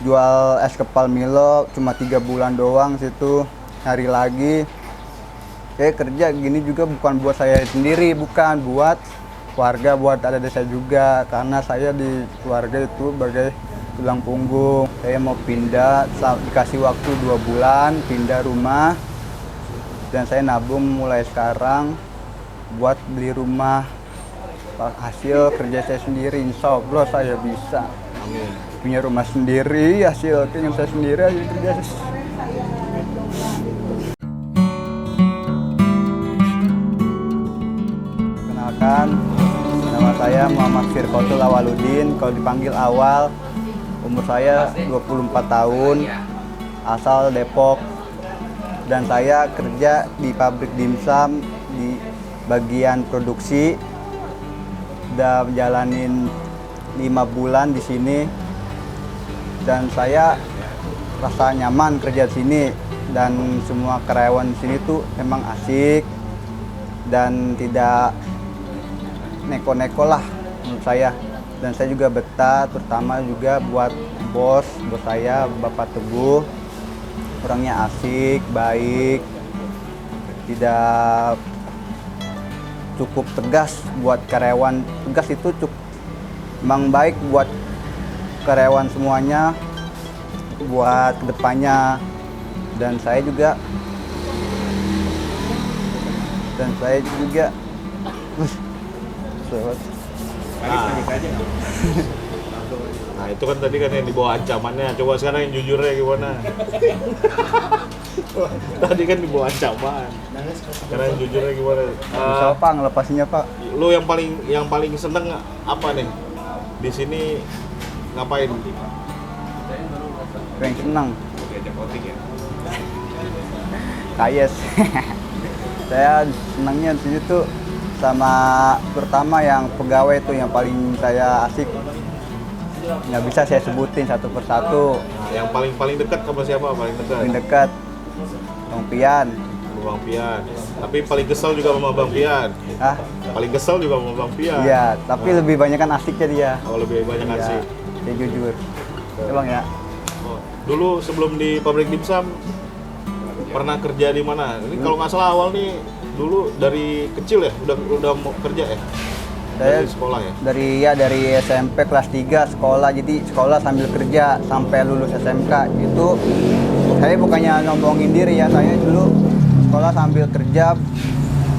jual es kepal Milo cuma 3 bulan doang situ, hari lagi. Saya kerja gini juga bukan buat saya sendiri, bukan buat keluarga, buat adik saya juga, karena saya di keluarga itu sebagai tulang punggung. Saya mau pindah, dikasih waktu 2 bulan pindah rumah, dan saya nabung mulai sekarang buat beli rumah. Hasil kerja saya sendiri, insya Allah saya bisa punya rumah sendiri, hasil kerja saya sendiri, hasil kerja saya. Kenalkan, nama saya Muhammad Firkotul Awaludin, kalau dipanggil Awal. Umur saya 24 tahun, asal Depok, dan saya kerja di pabrik dimsum di bagian produksi. Udah menjalanin 5 bulan di sini, dan saya rasa nyaman kerja di sini, dan semua karyawan di sini tuh memang asik dan tidak neko-neko lah menurut saya. Dan saya juga betah, terutama juga buat bos saya, Bapak Teguh. Orangnya asik, baik, tidak cukup tegas buat karyawan. Tegas itu memang baik buat karyawan semuanya, buat kedepannya. Dan saya juga Nah itu kan tadi kan yang dibawa ancamannya, coba sekarang yang jujurnya gimana? Tadi kan dibawa ancaman, sekarang yang jujurnya gimana? Bisa Pak ngelepasnya Pak. Lu yang paling seneng apa nih di sini, ngapain? Yang senang kayes. Saya senangnya di sini tuh sama, terutama yang pegawai tuh yang paling saya asik. Nggak bisa saya sebutin satu persatu. Nah, yang paling dekat sama siapa? Paling dekat Bang Pian. Bang Pian. Tapi paling kesel juga sama Bang Pian. Hah? Paling kesel juga sama Bang Pian. Iya, tapi lebih banyak kan asiknya dia. Oh, lebih banyak Iya, asik. saya jujur. Ya Bang ya. Oh, dulu sebelum di pabrik dimsum pernah kerja di mana? Ini kalau nggak salah awal nih dulu dari kecil ya udah mau kerja ya? Saya dari sekolah ya? Dari SMP kelas 3 sekolah, jadi sekolah sambil kerja sampai lulus SMK. Itu saya bukannya nyombongin diri ya, saya dulu sekolah sambil kerja.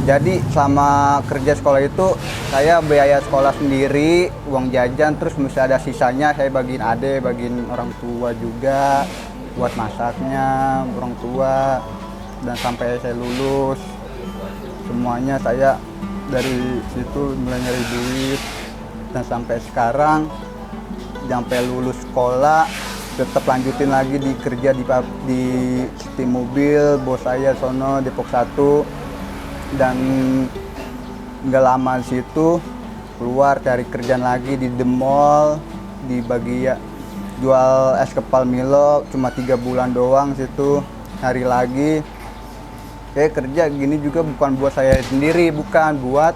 Jadi selama kerja sekolah itu saya biaya sekolah sendiri, uang jajan, terus mesti ada sisanya saya bagiin adik, bagiin orang tua juga buat masaknya orang tua. Dan sampai saya lulus semuanya saya dari situ mulai nyari duit, dan sampai sekarang sampai lulus sekolah tetap lanjutin lagi di kerja di City Mobil, bos saya sono Depok 1. Dan nggak lama di situ keluar cari kerjaan lagi di The Mall, di bagian jual es kepal Milo cuma 3 bulan doang situ, hari lagi. Saya kerja gini juga bukan buat saya sendiri, bukan buat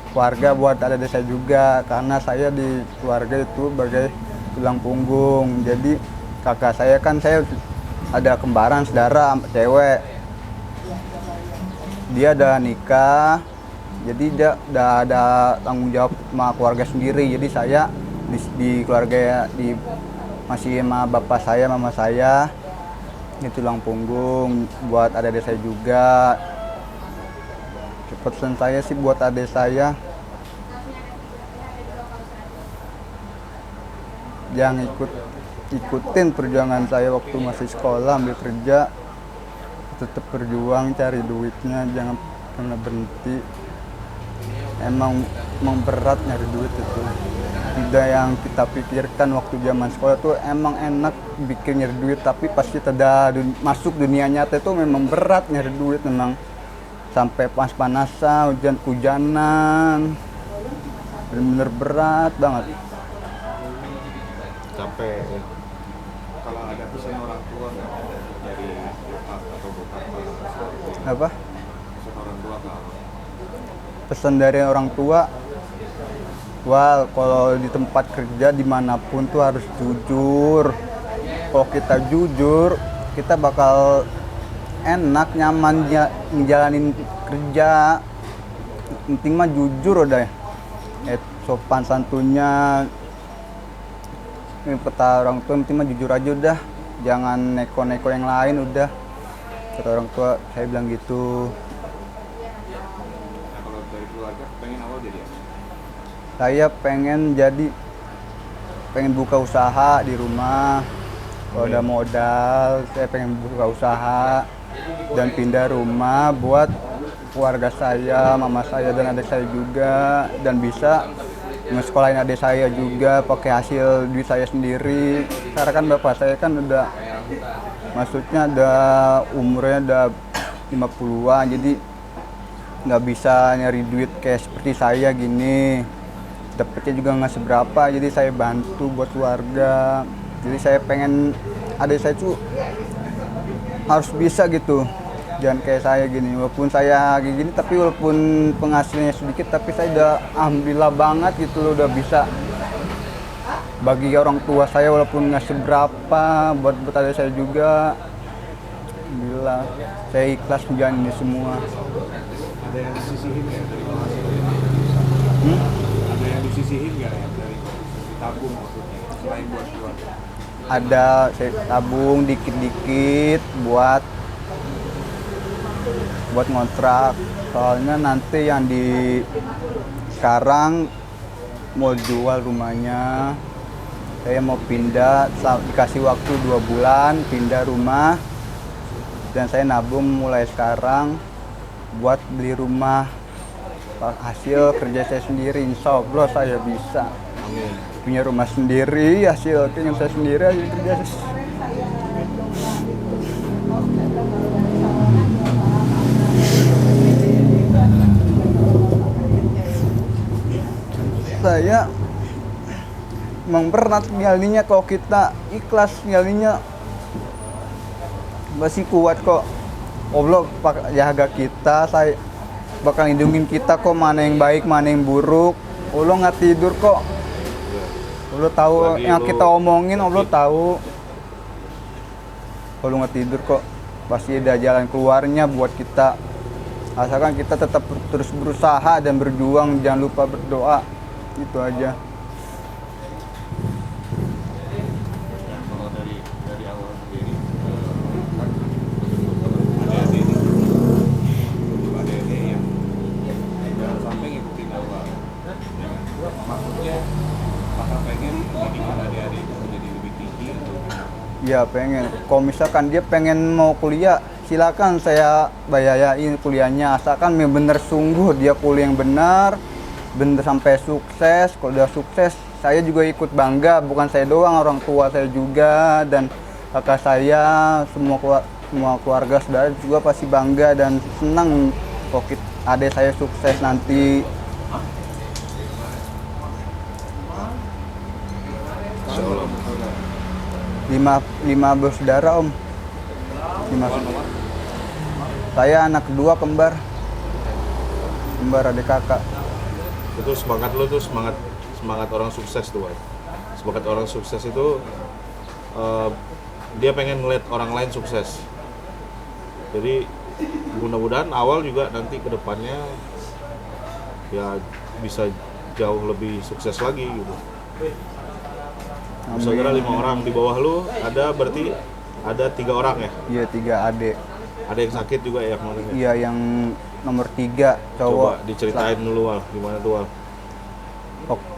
keluarga, buat adik saya juga, karena saya di keluarga itu sebagai tulang punggung. Jadi kakak saya kan, saya ada kembaran saudara cewek, dia udah nikah, jadi dia udah ada tanggung jawab sama keluarga sendiri. Jadi saya di keluarga masih sama bapak saya, mama saya, ini tulang punggung buat adik saya juga. Pesan saya sih buat adik saya, jangan ikutin perjuangan saya waktu masih sekolah ambil kerja, tetap berjuang cari duitnya, jangan pernah berhenti. Emang berat nyari duit itu, tidak yang kita pikirkan waktu zaman sekolah tuh emang enak bikin nyari duit, tapi pasti masuk dunia nyata itu memang berat nyari duit, memang sampai panas-panasan, hujan-hujanan, bener-bener berat banget. Capek ya. Kalau ada pesan orang tua nggak dari bokap atau bokap Apa? pesan orang tua kalau Pesan dari orang tua, wah kalau di tempat kerja dimanapun tuh harus jujur, kalau kita jujur kita bakal enak nyaman ngejalanin kerja. Penting mah jujur udah ya. Sopan santunnya ini kata orang tua, penting mah jujur aja udah, jangan neko-neko yang lain udah, kata orang tua saya bilang gitu. Nah kalau dari keluarga pengen awal jadi apa? Saya pengen buka usaha di rumah. Kalau ada modal, saya pengen buka usaha dan pindah rumah buat keluarga saya, mama saya dan adik saya juga, dan bisa ngesekolahin adik saya juga pakai hasil duit saya sendiri. Karena kan bapak saya kan udah, maksudnya ada umurnya udah 50-an, jadi nggak bisa nyari duit kayak seperti saya gini. Dapetnya juga nggak seberapa, jadi saya bantu buat keluarga. Jadi saya pengen adik saya tuh harus bisa gitu, jangan kayak saya gini. Walaupun saya gini, tapi walaupun penghasilannya sedikit, tapi saya udah alhamdulillah banget gitu loh, udah bisa bagi orang tua saya walaupun nggak seberapa, buat adik saya juga. Alhamdulillah, saya ikhlas menjalani ini semua. Ada yang disisihin nggak dari penghasilan? Ada yang disisihin nggak ya dari tabung maksudnya selain buat keluarga? Ada, saya tabung dikit-dikit buat ngontrak. Soalnya nanti yang di sekarang mau jual rumahnya, saya mau pindah, dikasih waktu 2 bulan pindah rumah, dan saya nabung mulai sekarang buat beli rumah. Hasil kerja saya sendiri, insya Allah saya bisa punya rumah sendiri, hasil kerja saya sendiri, hasil kerja saya emang berat nyalinya. Kalau kita ikhlas nyalinya masih kuat kok. Allah jaga kita, saya bakal lindungin kita kok, mana yang baik mana yang buruk. Allah nggak tidur kok, Allah tahu Lagi yang kita omongin, Allah tahu. Allah nggak tidur kok, pasti ada jalan keluarnya buat kita, asalkan kita tetap terus berusaha dan berjuang, jangan lupa berdoa. Itu aja. Dan kalau dari awal sendiri kan adik-adik ini untuk adik-adik yang jangan sampai ngikutin awal ya kan? Maksudnya apakah pengen pendidikan adik-adik itu menjadi lebih tinggi atau gimana? Ya pengen, kalau misalkan dia pengen mau kuliah, silakan saya bayarin kuliahnya, asalkan bener sungguh dia kuliah yang benar sampai sukses. Kalau udah sukses, saya juga ikut bangga, bukan saya doang, orang tua saya juga dan kakak saya, semua keluarga saudara juga pasti bangga dan senang kalau adik saya sukses nanti. Insya Allah. 5 bersaudara om. 5. Saya anak kedua kembar adik kakak. Itu semangat lo tuh semangat orang sukses tuh, Wak. Semangat orang sukses itu dia pengen ngeliat orang lain sukses. Jadi mudah-mudahan awal juga nanti ke depannya ya bisa jauh lebih sukses lagi gitu. Saudara 5 orang, di bawah lu ada berarti ada 3 orang ya? Iya 3 adik. Ada yang sakit juga ya kemarin ya? Iya yang nomor 3 cowok. Coba diceritain dulu Wal, gimana tuh Wal?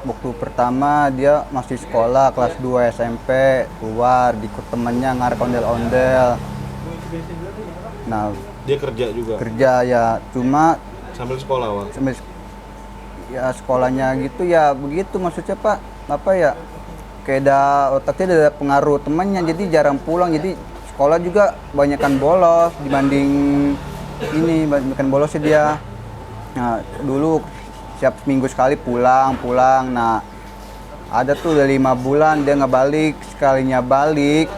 Waktu pertama dia masih sekolah kelas 2 SMP, keluar ikut temennya ngarep ondel-ondel. Nah Dia kerja juga? kerja ya, cuma Sambil sekolah Wal? sambil ya sekolahnya gitu ya begitu, maksudnya Pak apa ya, kayak otaknya ada pengaruh temannya, jadi jarang pulang, jadi sekolah juga banyakan bolos dibanding ini, banyakan bolosnya dia. Nah dulu siap seminggu sekali pulang. Nah ada tuh udah 5 bulan dia nggak balik, sekalinya balik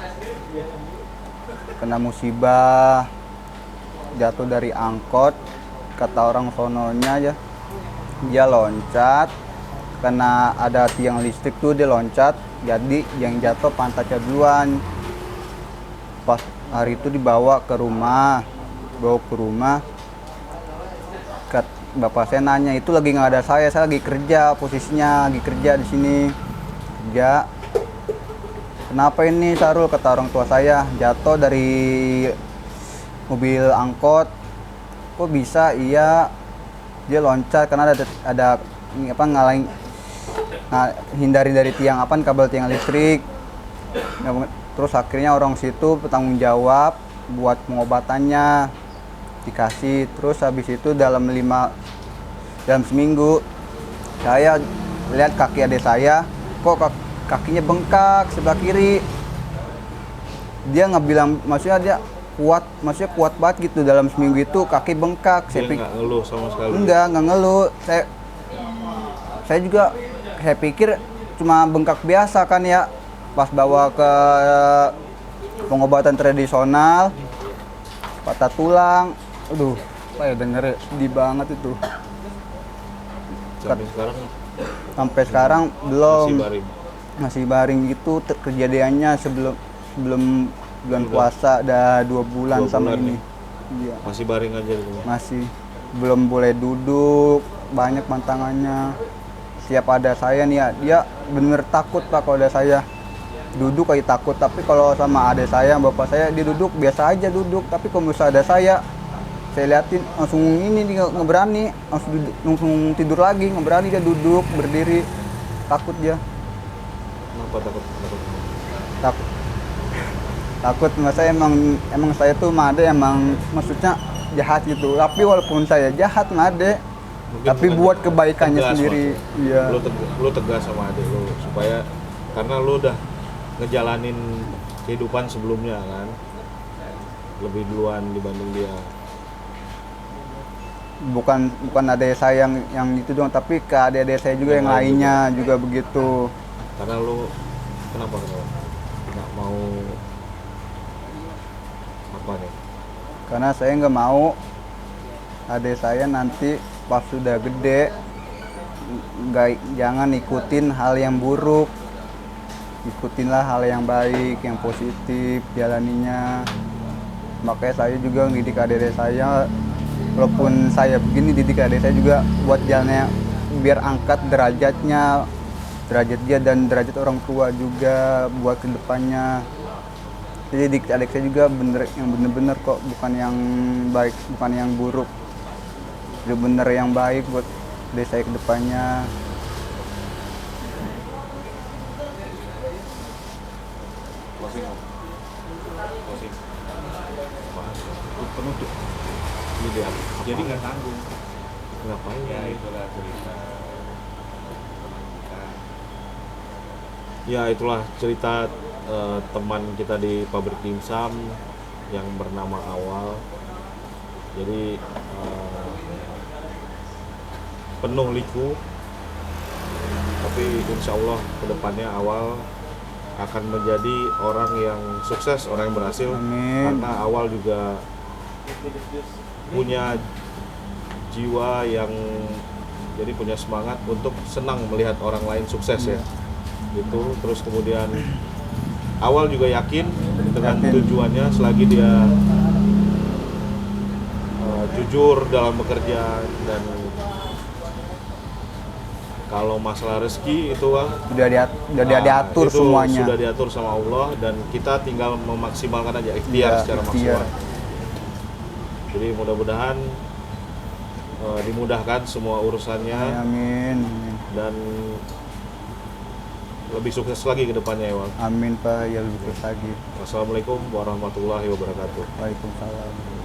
kena musibah, jatuh dari angkot, kata orang sononya aja dia loncat, karena ada tiang listrik tuh dia loncat, jadi yang jatuh pantatnya duluan. Pas hari itu dibawa ke rumah, bapak saya nanya, itu lagi nggak ada saya lagi kerja, posisinya lagi kerja di sini kerja. Kenapa ini Sarul, kata orang tua saya, jatuh dari mobil angkot. Kok bisa? Iya, dia loncat karena ada hindari dari tiang kabel tiang listrik. Terus akhirnya orang situ bertanggung jawab buat pengobatannya, dikasih. Terus habis itu dalam seminggu saya lihat kaki adik saya kok kakinya bengkak sebelah kiri. Dia nggak bilang, maksudnya dia kuat banget gitu, dalam seminggu itu kaki bengkak. Dia nggak ngeluh sama sekali? Nggak ngeluh. Saya juga saya pikir cuma bengkak biasa kan ya. Pas bawa ke pengobatan tradisional, patah tulang, aduh, saya denger sedih banget itu. Sampai sekarang belum, masih baring itu. Kejadiannya sebelum bulan puasa, ada 2 bulan sama ini. Iya. Masih baring aja gitu? Masih, belum boleh duduk, banyak pantangannya. Setiap ada saya nih ya, dia bener takut Pak kalau ada saya. Duduk kayak takut, tapi kalau sama adik saya, bapak saya, dia duduk biasa aja duduk. Tapi kalau misalnya ada saya liatin langsung ini dia nggak berani, langsung tidur lagi, nggak berani dia duduk berdiri, takut dia. Kenapa takut? Takut nggak, saya emang saya tuh sama ade emang maksudnya jahat gitu. Tapi walaupun saya jahat sama ade, tapi buat kebaikannya tegas, sendiri. Iya. Lu tegas sama adik lu supaya, karena lu udah ngejalanin kehidupan sebelumnya kan, lebih duluan dibanding dia. Bukan adik saya yang itu doang, tapi ke adik-adik saya juga yang lainnya juga begitu. Karena lu kenapa nggak mau apa nih? Karena saya nggak mau adik saya nanti pas sudah gede jangan ikutin hal yang buruk. Ikutinlah hal yang baik, yang positif, jalaninya. Makanya saya juga ngedidik adik saya, walaupun saya begini, didik adik saya juga buat jalannya biar angkat derajat dia dan derajat orang tua juga buat kedepannya. Jadi didik adik saya juga bener-bener kok, bukan yang baik, bukan yang buruk. Bener yang baik buat adik saya kedepannya. Penutup. Jadi nggak tanggung. Ngapain? Ya itulah cerita. Ya itulah cerita teman kita di pabrik dimsum yang bernama Awal. Jadi penuh liku, tapi insya Allah kedepannya Awal akan menjadi orang yang sukses, orang yang berhasil. Amin. Karena Awal juga punya jiwa yang jadi punya semangat untuk senang melihat orang lain sukses ya. Itu terus kemudian Awal juga yakin dengan tujuannya, selagi dia jujur dalam bekerja, dan kalau masalah rezeki itu Udah diatur itu semuanya. sudah diatur sama Allah, dan kita tinggal memaksimalkan aja ikhtiar secara maksimal. Jadi mudah-mudahan dimudahkan semua urusannya. Amin. Dan lebih sukses lagi ke depannya ya, Wal. Amin Pak, ya lebih terus lagi. Wassalamualaikum warahmatullahi wabarakatuh. Waalaikumsalam.